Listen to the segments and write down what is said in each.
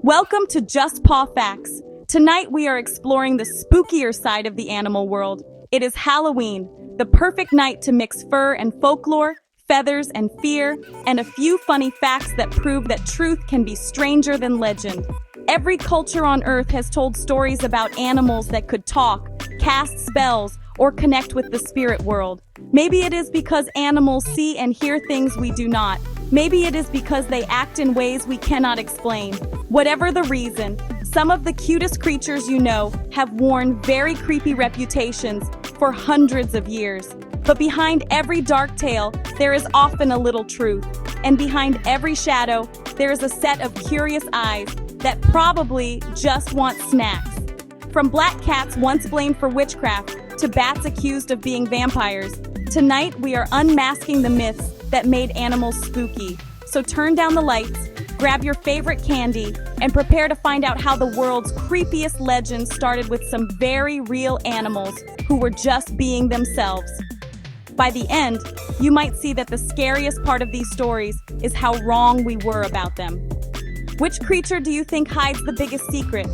Welcome to Just Paw Facts. Tonight we are exploring the spookier side of the animal world. It is Halloween, the perfect night to mix fur and folklore, feathers and fear, and a few funny facts that prove that truth can be stranger than legend. Every culture on Earth has told stories about animals that could talk, cast spells, or connect with the spirit world. Maybe it is because animals see and hear things we do not. Maybe it is because they act in ways we cannot explain. Whatever the reason, some of the cutest creatures you know have worn very creepy reputations for hundreds of years. But behind every dark tale, there is often a little truth. And behind every shadow, there is a set of curious eyes that probably just want snacks. From black cats once blamed for witchcraft to bats accused of being vampires, tonight we are unmasking the myths that made animals spooky. So turn down the lights, grab your favorite candy, and prepare to find out how the world's creepiest legends started with some very real animals who were just being themselves. By the end, you might see that the scariest part of these stories is how wrong we were about them. Which creature do you think hides the biggest secret?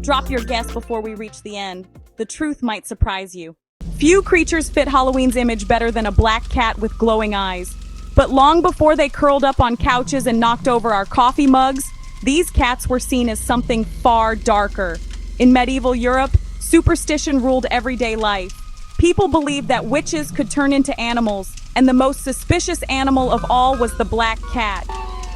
Drop your guess before we reach the end. The truth might surprise you. Few creatures fit Halloween's image better than a black cat with glowing eyes. But long before they curled up on couches and knocked over our coffee mugs, these cats were seen as something far darker. In medieval Europe, superstition ruled everyday life. People believed that witches could turn into animals, and the most suspicious animal of all was the black cat.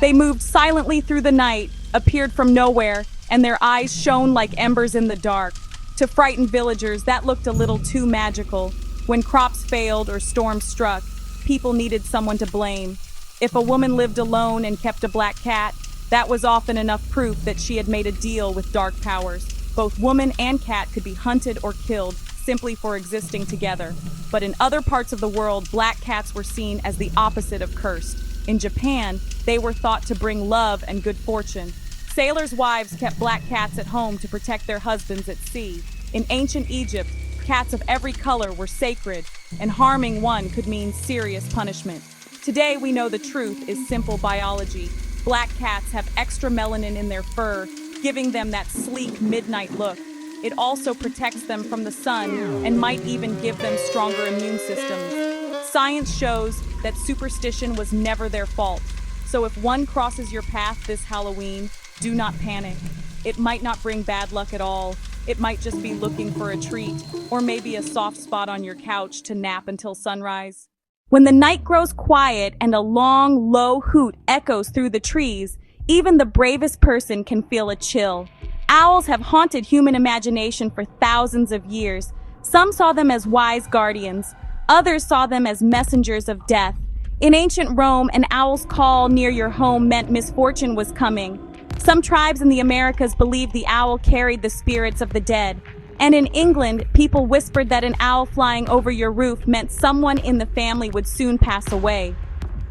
They moved silently through the night, appeared from nowhere, and their eyes shone like embers in the dark. To frighten villagers, that looked a little too magical. When crops failed or storms struck, people needed someone to blame. If a woman lived alone and kept a black cat, that was often enough proof that she had made a deal with dark powers. Both woman and cat could be hunted or killed simply for existing together. But in other parts of the world, black cats were seen as the opposite of cursed. In Japan, they were thought to bring love and good fortune. Sailors' wives kept black cats at home to protect their husbands at sea. In ancient Egypt, cats of every color were sacred, and harming one could mean serious punishment. Today, we know the truth is simple biology. Black cats have extra melanin in their fur, giving them that sleek midnight look. It also protects them from the sun and might even give them stronger immune systems. Science shows that superstition was never their fault. So if one crosses your path this Halloween, do not panic. It might not bring bad luck at all. It might just be looking for a treat, or maybe a soft spot on your couch to nap until sunrise. When the night grows quiet and a long, low hoot echoes through the trees, even the bravest person can feel a chill. Owls have haunted human imagination for thousands of years. Some saw them as wise guardians. Others saw them as messengers of death. In ancient Rome, an owl's call near your home meant misfortune was coming. Some tribes in the Americas believed the owl carried the spirits of the dead. And in England, people whispered that an owl flying over your roof meant someone in the family would soon pass away.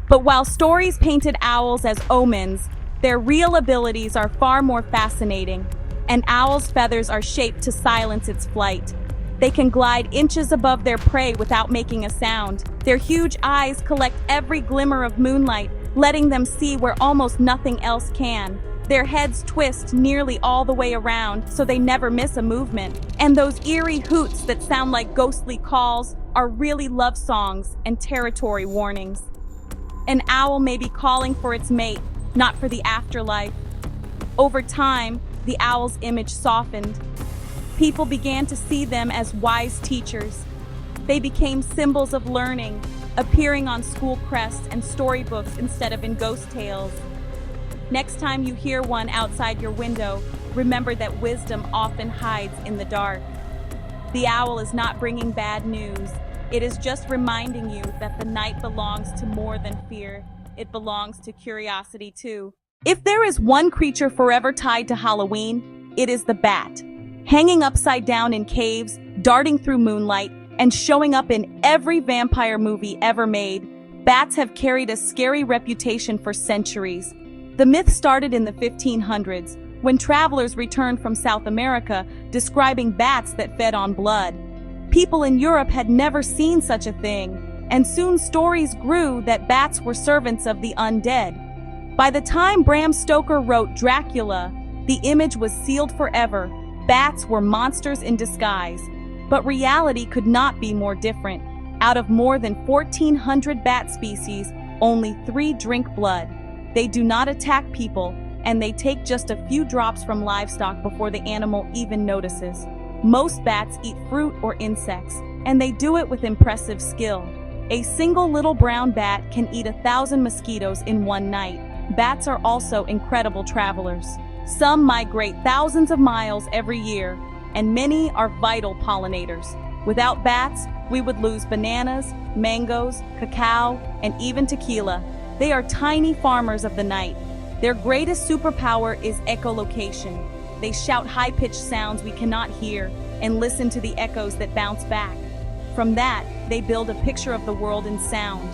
But while stories painted owls as omens, their real abilities are far more fascinating. An owl's feathers are shaped to silence its flight. They can glide inches above their prey without making a sound. Their huge eyes collect every glimmer of moonlight, letting them see where almost nothing else can. Their heads twist nearly all the way around, so they never miss a movement. And those eerie hoots that sound like ghostly calls are really love songs and territory warnings. An owl may be calling for its mate, not for the afterlife. Over time, the owl's image softened. People began to see them as wise teachers. They became symbols of learning, appearing on school crests and storybooks instead of in ghost tales. Next time you hear one outside your window, remember that wisdom often hides in the dark. The owl is not bringing bad news. It is just reminding you that the night belongs to more than fear. It belongs to curiosity too. If there is one creature forever tied to Halloween, it is the bat. Hanging upside down in caves, darting through moonlight, and showing up in every vampire movie ever made, bats have carried a scary reputation for centuries. The myth started in the 1500s, when travelers returned from South America describing bats that fed on blood. People in Europe had never seen such a thing, and soon stories grew that bats were servants of the undead. By the time Bram Stoker wrote Dracula, The image was sealed forever. Bats were monsters in disguise. But reality could not be more different. Out of more than 1,400 bat species, only 3 drink blood. They do not attack people, and they take just a few drops from livestock before the animal even notices. Most bats eat fruit or insects, and they do it with impressive skill. A single little brown bat can eat 1,000 mosquitoes in one night. Bats are also incredible travelers. Some migrate thousands of miles every year, and many are vital pollinators. Without bats, we would lose bananas, mangoes, cacao, and even tequila. They are tiny farmers of the night. Their greatest superpower is echolocation. They shout high-pitched sounds we cannot hear and listen to the echoes that bounce back. From that, they build a picture of the world in sound.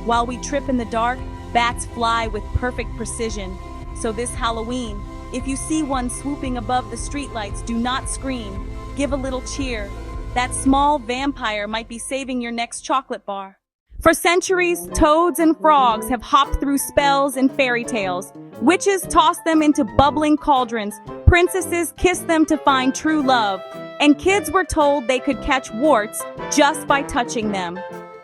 While we trip in the dark, bats fly with perfect precision. So this Halloween, if you see one swooping above the streetlights, do not scream. Give a little cheer. That small vampire might be saving your next chocolate bar. For centuries, toads and frogs have hopped through spells and fairy tales. Witches tossed them into bubbling cauldrons. Princesses kissed them to find true love. And kids were told they could catch warts just by touching them.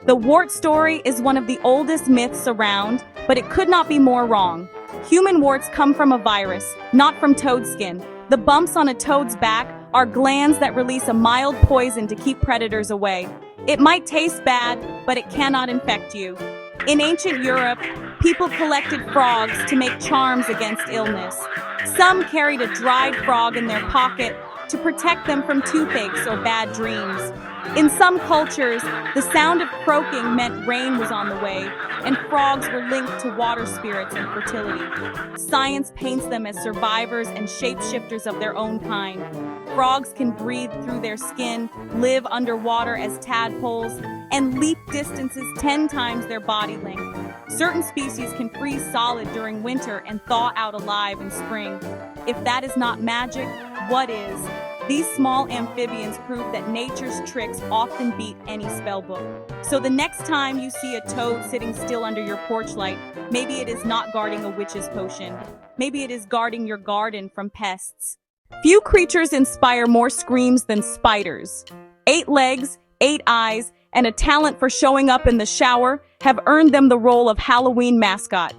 The wart story is one of the oldest myths around, but it could not be more wrong. Human warts come from a virus, not from toad skin. The bumps on a toad's back are glands that release a mild poison to keep predators away. It might taste bad, but it cannot infect you. In ancient Europe, people collected frogs to make charms against illness. Some carried a dried frog in their pocket to protect them from toothaches or bad dreams. In some cultures, the sound of croaking meant rain was on the way, and frogs were linked to water spirits and fertility. Science paints them as survivors and shapeshifters of their own kind. Frogs can breathe through their skin, live underwater as tadpoles, and leap distances 10 times their body length. Certain species can freeze solid during winter and thaw out alive in spring. If that is not magic, what is? These small amphibians prove that nature's tricks often beat any spellbook. So the next time you see a toad sitting still under your porch light, maybe it is not guarding a witch's potion. Maybe it is guarding your garden from pests. Few creatures inspire more screams than spiders. 8 legs, 8 eyes, and a talent for showing up in the shower have earned them the role of Halloween mascot.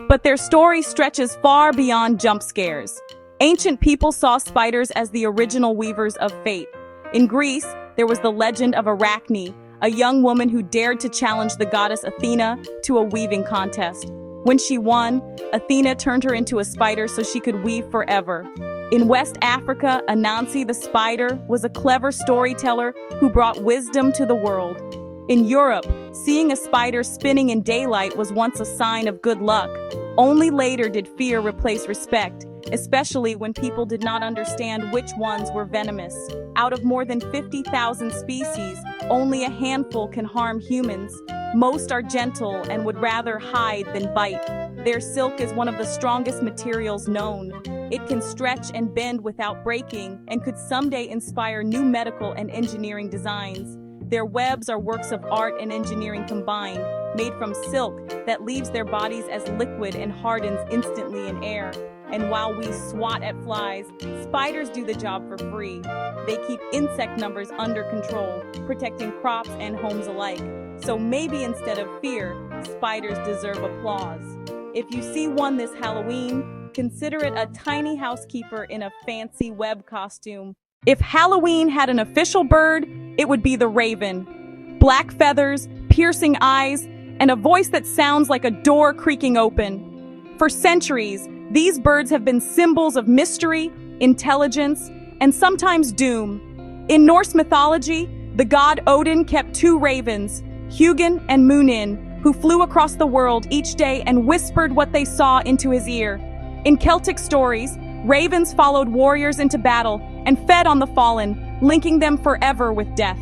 But their story stretches far beyond jump scares. Ancient people saw spiders as the original weavers of fate. In Greece, there was the legend of Arachne, a young woman who dared to challenge the goddess Athena to a weaving contest. When she won, Athena turned her into a spider so she could weave forever. In West Africa, Anansi the spider was a clever storyteller who brought wisdom to the world. In Europe, seeing a spider spinning in daylight was once a sign of good luck. Only later did fear replace respect, especially when people did not understand which ones were venomous. Out of more than 50,000 species, only a handful can harm humans. Most are gentle and would rather hide than bite. Their silk is one of the strongest materials known. It can stretch and bend without breaking and could someday inspire new medical and engineering designs. Their webs are works of art and engineering combined, made from silk that leaves their bodies as liquid and hardens instantly in air. And while we swat at flies, spiders do the job for free. They keep insect numbers under control, protecting crops and homes alike. So maybe instead of fear, spiders deserve applause. If you see one this Halloween, consider it a tiny housekeeper in a fancy web costume. If Halloween had an official bird, it would be the raven. Black feathers, piercing eyes, and a voice that sounds like a door creaking open. For centuries, these birds have been symbols of mystery, intelligence, and sometimes doom. In Norse mythology, the god Odin kept 2 ravens, Hugin and Munin, who flew across the world each day and whispered what they saw into his ear. In Celtic stories, ravens followed warriors into battle and fed on the fallen, linking them forever with death.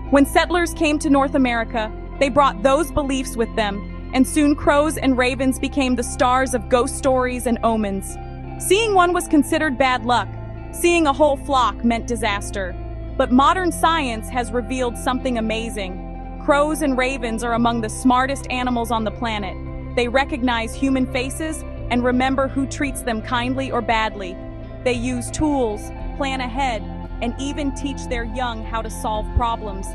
When settlers came to North America, they brought those beliefs with them, and soon crows and ravens became the stars of ghost stories and omens. Seeing one was considered bad luck. Seeing a whole flock meant disaster. But modern science has revealed something amazing. Crows and ravens are among the smartest animals on the planet. They recognize human faces and remember who treats them kindly or badly. They use tools, plan ahead, and even teach their young how to solve problems.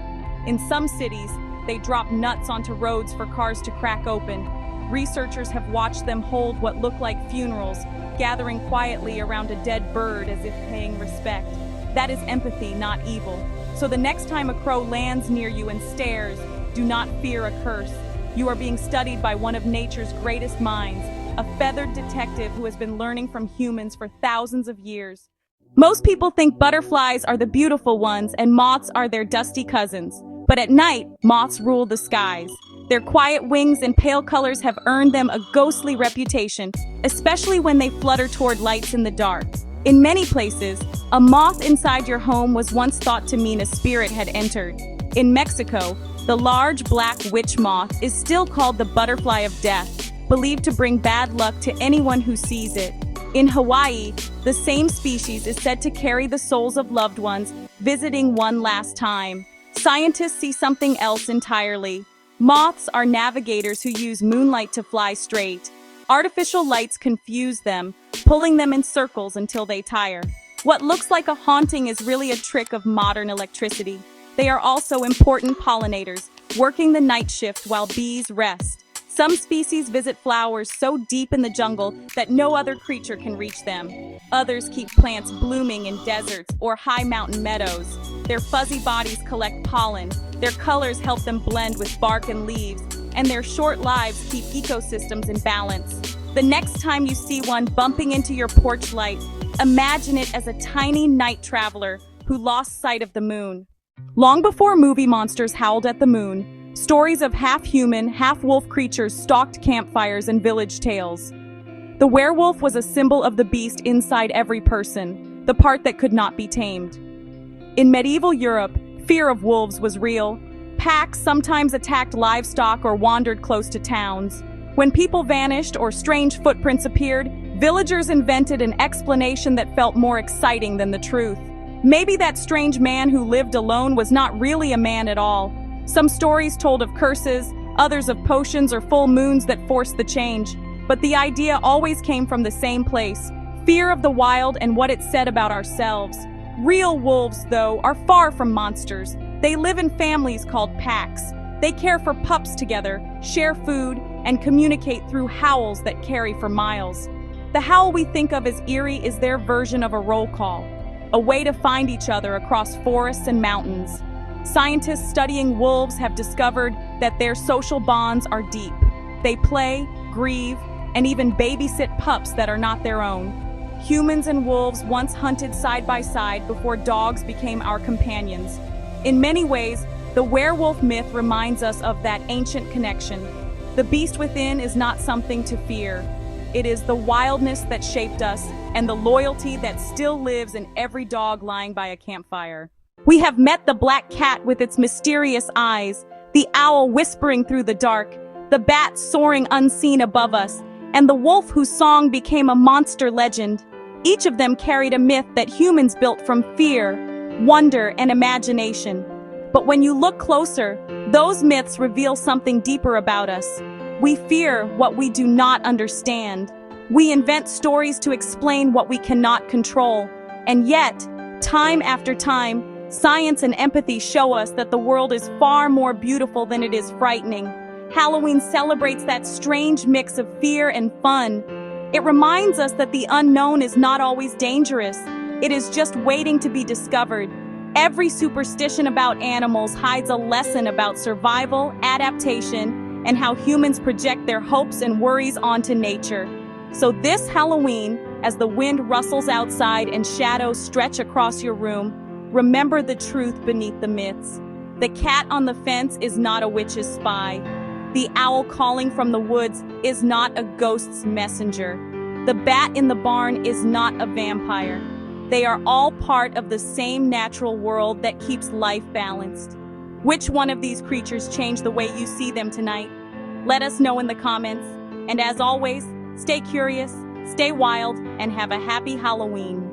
In some cities, they drop nuts onto roads for cars to crack open. Researchers have watched them hold what look like funerals, gathering quietly around a dead bird as if paying respect. That is empathy, not evil. So the next time a crow lands near you and stares, do not fear a curse. You are being studied by one of nature's greatest minds, a feathered detective who has been learning from humans for thousands of years. Most people think butterflies are the beautiful ones and moths are their dusty cousins. But at night, moths rule the skies. Their quiet wings and pale colors have earned them a ghostly reputation, especially when they flutter toward lights in the dark. In many places, a moth inside your home was once thought to mean a spirit had entered. In Mexico, the large black witch moth is still called the butterfly of death, believed to bring bad luck to anyone who sees it. In Hawaii, the same species is said to carry the souls of loved ones, visiting one last time. Scientists see something else entirely. Moths are navigators who use moonlight to fly straight. Artificial lights confuse them, pulling them in circles until they tire. What looks like a haunting is really a trick of modern electricity. They are also important pollinators, working the night shift while bees rest. Some species visit flowers so deep in the jungle that no other creature can reach them. Others keep plants blooming in deserts or high mountain meadows. Their fuzzy bodies collect pollen, their colors help them blend with bark and leaves, and their short lives keep ecosystems in balance. The next time you see one bumping into your porch light, imagine it as a tiny night traveler who lost sight of the moon. Long before movie monsters howled at the moon, stories of half-human, half-wolf creatures stalked campfires and village tales. The werewolf was a symbol of the beast inside every person, the part that could not be tamed. In medieval Europe, fear of wolves was real. Packs sometimes attacked livestock or wandered close to towns. When people vanished or strange footprints appeared, villagers invented an explanation that felt more exciting than the truth. Maybe that strange man who lived alone was not really a man at all. Some stories told of curses, others of potions or full moons that forced the change. But the idea always came from the same place, fear of the wild and what it said about ourselves. Real wolves, though, are far from monsters. They live in families called packs. They care for pups together, share food, and communicate through howls that carry for miles. The howl we think of as eerie is their version of a roll call, a way to find each other across forests and mountains. Scientists studying wolves have discovered that their social bonds are deep. They play, grieve, and even babysit pups that are not their own. Humans and wolves once hunted side by side before dogs became our companions. In many ways, the werewolf myth reminds us of that ancient connection. The beast within is not something to fear. It is the wildness that shaped us and the loyalty that still lives in every dog lying by a campfire. We have met the black cat with its mysterious eyes, the owl whispering through the dark, the bat soaring unseen above us, and the wolf whose song became a monster legend. Each of them carried a myth that humans built from fear, wonder, and imagination. But when you look closer, those myths reveal something deeper about us. We fear what we do not understand. We invent stories to explain what we cannot control. And yet, time after time, science and empathy show us that the world is far more beautiful than it is frightening. Halloween celebrates that strange mix of fear and fun. It reminds us that the unknown is not always dangerous. It is just waiting to be discovered. Every superstition about animals hides a lesson about survival, adaptation, and how humans project their hopes and worries onto nature. So this Halloween, as the wind rustles outside and shadows stretch across your room, remember the truth beneath the myths. The cat on the fence is not a witch's spy. The owl calling from the woods is not a ghost's messenger. The bat in the barn is not a vampire. They are all part of the same natural world that keeps life balanced. Which one of these creatures changed the way you see them tonight? Let us know in the comments. And as always, stay curious, stay wild, and have a happy Halloween.